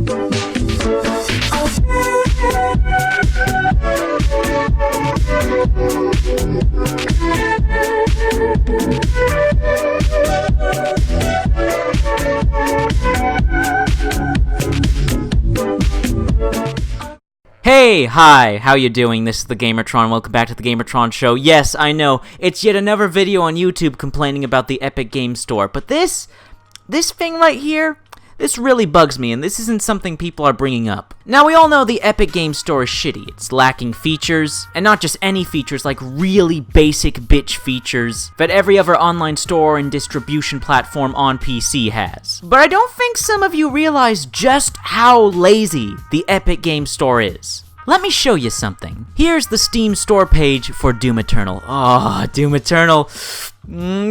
Hey, hi, how you doing? This is the Gamertron. Welcome back to the Gamertron Show. Yes, I know, it's yet another video on YouTube complaining about the Epic Games Store, but this thing right here, this really bugs me, and this isn't something people are bringing up. Now, we all know the Epic Games Store is shitty. It's lacking features, and not just any features, like really basic bitch features that every other online store and distribution platform on PC has. But I don't think some of you realize just how lazy the Epic Games Store is. Let me show you something. Here's the Steam store page for Doom Eternal. Oh, Doom Eternal.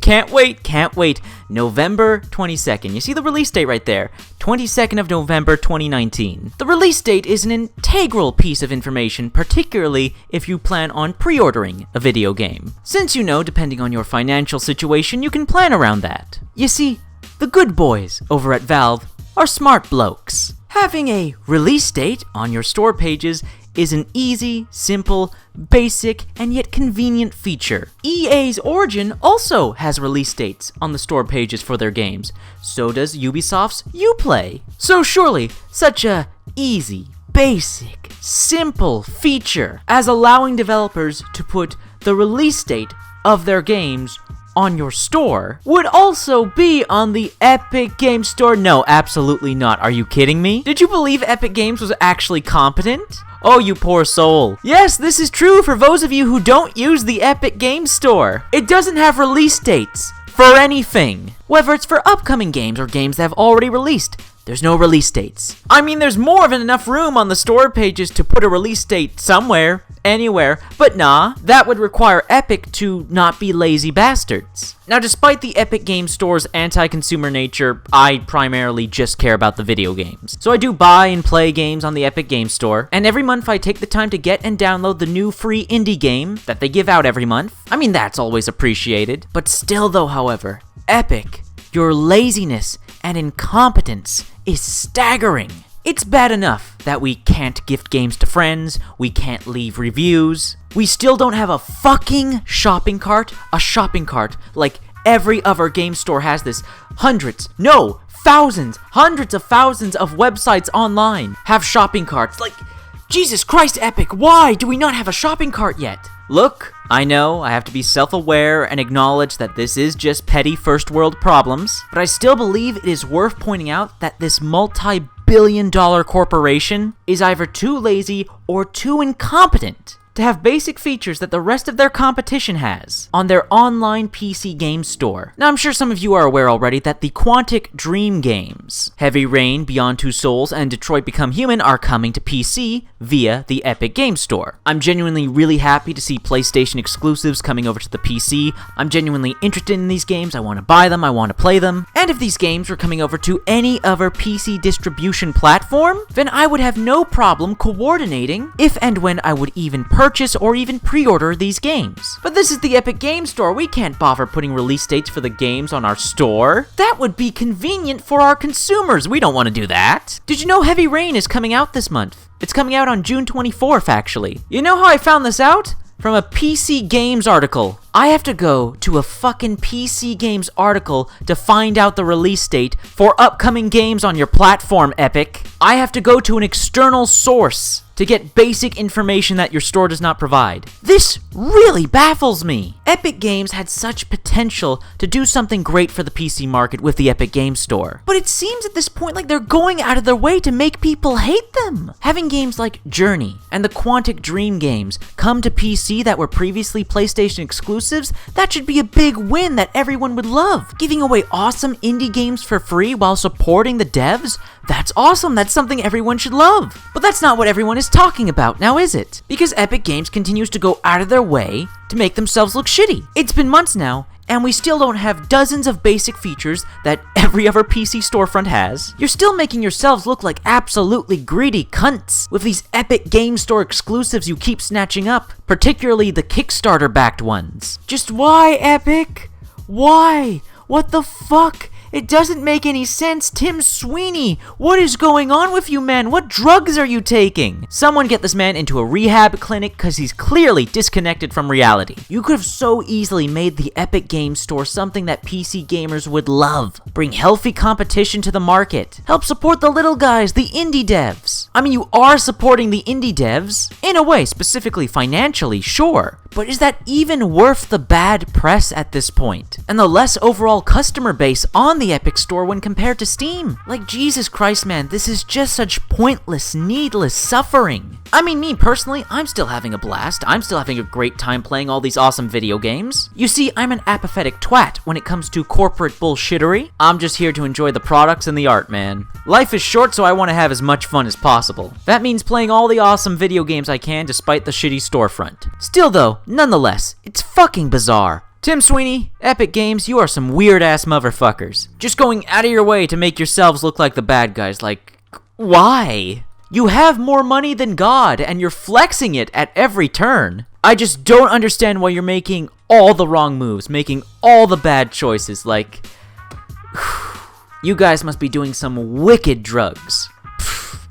Can't wait. November 22nd. You see the release date right there. 22nd of November 2019. The release date is an integral piece of information, particularly if you plan on pre-ordering a video game. Since you know, depending on your financial situation, you can plan around that. You see, the good boys over at Valve are smart blokes. Having a release date on your store pages is an easy, simple, basic, and yet convenient feature. EA's Origin also has release dates on the store pages for their games. So does Ubisoft's Uplay. So surely, such a easy, basic, simple feature as allowing developers to put the release date of their games on your store would also be on the Epic Games Store. No, absolutely not. Are you kidding me? Did you believe Epic Games was actually competent? Oh, you poor soul. Yes, this is true for those of you who don't use the Epic Games Store. It doesn't have release dates for anything. Whether it's for upcoming games or games that have already released, there's no release dates. I mean, there's more than enough room on the store pages to put a release date somewhere, anywhere, but nah, that would require Epic to not be lazy bastards. Now, despite the Epic Games Store's anti-consumer nature, I primarily just care about the video games. So I do buy and play games on the Epic Games Store, and every month I take the time to get and download the new free indie game that they give out every month. I mean, that's always appreciated. But still though, however, Epic, your laziness and incompetence is staggering. It's bad enough that we can't gift games to friends, we can't leave reviews, we still don't have a fucking shopping cart, like every other game store has this. Hundreds of thousands of websites online have shopping carts. Like, Jesus Christ, Epic, why do we not have a shopping cart yet? Look, I know I have to be self-aware and acknowledge that this is just petty first world problems, but I still believe it is worth pointing out that this multi-billion-dollar corporation is either too lazy or too incompetent to have basic features that the rest of their competition has on their online PC game store. Now, I'm sure some of you are aware already that the Quantic Dream games, Heavy Rain, Beyond Two Souls, and Detroit Become Human are coming to PC via the Epic Games Store. I'm genuinely really happy to see PlayStation exclusives coming over to the PC. I'm genuinely interested in these games. I want to buy them, I want to play them. And if these games were coming over to any other PC distribution platform, then I would have no problem coordinating if and when I would even purchase or even pre-order these games. But this is the Epic Games Store. We can't bother putting release dates for the games on our store. That would be convenient for our consumers. We don't want to do that. Did you know Heavy Rain is coming out this month? It's coming out on June 24th, actually. You know how I found this out? From a PC Games article. I have to go to a fucking PC Games article to find out the release date for upcoming games on your platform, Epic. I have to go to an external source to get basic information that your store does not provide. This really baffles me. Epic Games had such potential to do something great for the PC market with the Epic Games Store. But it seems at this point like they're going out of their way to make people hate them. Having games like Journey and the Quantic Dream games come to PC that were previously PlayStation exclusives, that should be a big win that everyone would love. Giving away awesome indie games for free while supporting the devs? That's awesome, that's something everyone should love. But that's not what everyone is talking about now, is it? Because Epic Games continues to go out of their way to make themselves look shitty. It's been months now, and we still don't have dozens of basic features that every other PC storefront has. You're still making yourselves look like absolutely greedy cunts with these Epic Game Store exclusives you keep snatching up, particularly the Kickstarter-backed ones. Just why, Epic? Why? What the fuck It doesn't make any sense. Tim Sweeney, what is going on with you, man? What drugs are you taking? Someone get this man into a rehab clinic because he's clearly disconnected from reality. You could have so easily made the Epic Games Store something that PC gamers would love. Bring healthy competition to the market. Help support the little guys, the indie devs. I mean, you are supporting the indie devs. In a way, specifically financially, sure. But is that even worth the bad press at this point? And the less overall customer base on the Epic Store when compared to Steam? Like, Jesus Christ, man, this is just such pointless, needless suffering. I mean, me personally, I'm still having a blast. I'm still having a great time playing all these awesome video games. You see, I'm an apathetic twat when it comes to corporate bullshittery. I'm just here to enjoy the products and the art, man. Life is short, so I want to have as much fun as possible. That means playing all the awesome video games I can despite the shitty storefront. Still though, nonetheless, it's fucking bizarre. Tim Sweeney, Epic Games, you are some weird-ass motherfuckers. Just going out of your way to make yourselves look like the bad guys, like, why? You have more money than God, and you're flexing it at every turn. I just don't understand why you're making all the wrong moves, making all the bad choices, like... You guys must be doing some wicked drugs.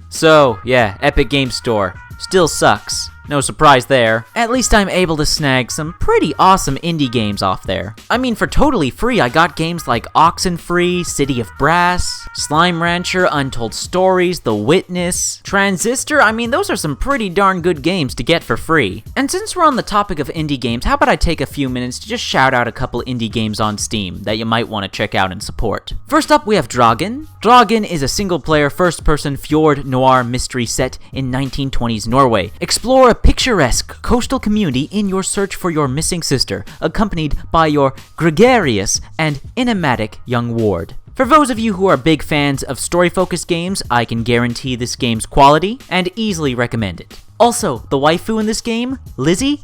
So, yeah, Epic Games Store. Still sucks. No surprise there. At least I'm able to snag some pretty awesome indie games off there. I mean, for totally free, I got games like Oxenfree, City of Brass, Slime Rancher, Untold Stories, The Witness, Transistor. I mean, those are some pretty darn good games to get for free. And since we're on the topic of indie games, how about I take a few minutes to just shout out a couple indie games on Steam that you might want to check out and support. First up, we have Dragon. Dragon is a single-player, first-person fjord noir mystery set in 1920s Norway. Explore a picturesque coastal community in your search for your missing sister, accompanied by your gregarious and enigmatic young ward. For those of you who are big fans of story-focused games, I can guarantee this game's quality and easily recommend it. Also, the waifu in this game, Lizzie,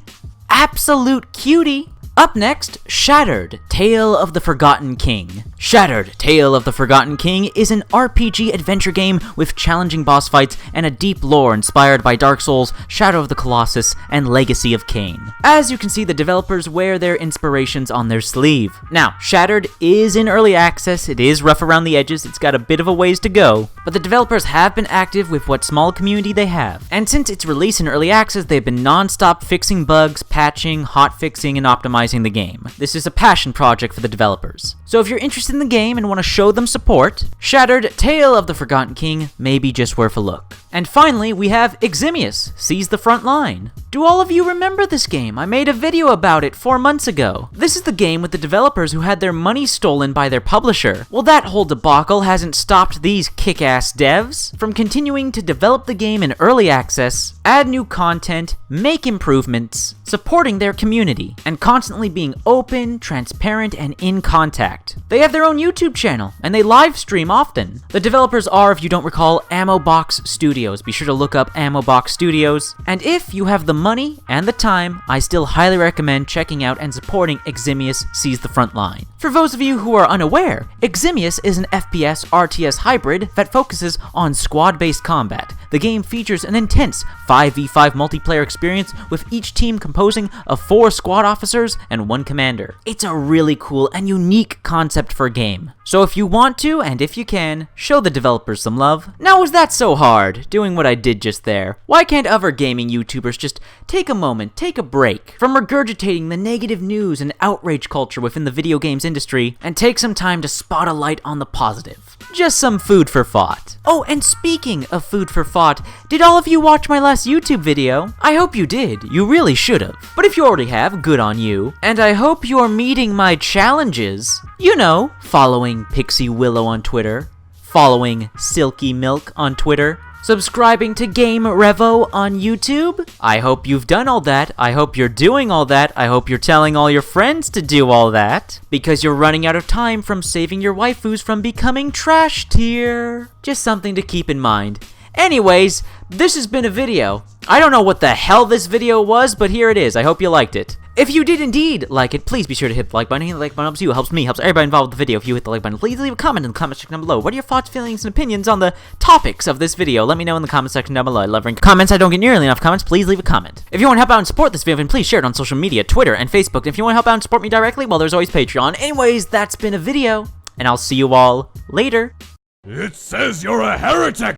absolute cutie. Up next, Shattered, Tale of the Forgotten King. Shattered, Tale of the Forgotten King is an RPG adventure game with challenging boss fights and a deep lore inspired by Dark Souls, Shadow of the Colossus, and Legacy of Kain. As you can see, the developers wear their inspirations on their sleeve. Now, Shattered is in early access, it is rough around the edges, it's got a bit of a ways to go, but the developers have been active with what small community they have. And since its release in early access, they've been non-stop fixing bugs, patching, hotfixing, and optimizing the game. This is a passion project for the developers. So if you're interested in the game and want to show them support, Shattered, Tale of the Forgotten King may be just worth a look. And finally, we have Eximius, Seize the Front Line. Do all of you remember this game? I made a video about it 4 months ago. This is the game with the developers who had their money stolen by their publisher. Well, that whole debacle hasn't stopped these kick-ass devs from continuing to develop the game in early access, add new content, make improvements, supporting their community, and constantly being open, transparent, and in contact. They have their own YouTube channel, and they live stream often. The developers are, if you don't recall, Ammo Box Studios. Be sure to look up Ammo Box Studios. And if you have the money and the time, I still highly recommend checking out and supporting Eximius Seize the Front Line. For those of you who are unaware, Eximius is an FPS RTS hybrid that focuses on squad-based combat. The game features an intense 5v5 multiplayer experience with each team composing of 4 squad officers and 1 commander. It's a really cool and unique concept for a game. So if you want to, and if you can, show the developers some love. Now, was that so hard, doing what I did just there? Why can't other gaming YouTubers just take a moment, take a break from regurgitating the negative news and outrage culture within the video games industry and take some time to spot a light on the positive? Just some food for thought. Oh, and speaking of food for thought, did all of you watch my last YouTube video? I hope you did. You really should have. But if you already have, good on you. And I hope you're meeting my challenges. You know, following Pixie Willow on Twitter, following Silky Milk on Twitter, subscribing to Game Revo on YouTube. I hope you've done all that. I hope you're doing all that. I hope you're telling all your friends to do all that. Because you're running out of time from saving your waifus from becoming trash tier. Just something to keep in mind. Anyways, this has been a video. I don't know what the hell this video was, but here it is. I hope you liked it. If you did indeed like it, please be sure to hit the like button. The like button helps you, helps me, helps everybody involved with the video. If you hit the like button, please leave a comment in the comment section down below. What are your thoughts, feelings, and opinions on the topics of this video? Let me know in the comment section down below. I love reading comments. I don't get nearly enough comments. Please leave a comment. If you want to help out and support this video, then please share it on social media, Twitter and Facebook. And if you want to help out and support me directly, well, there's always Patreon. Anyways, that's been a video. and I'll see you all later. It says you're a heretic!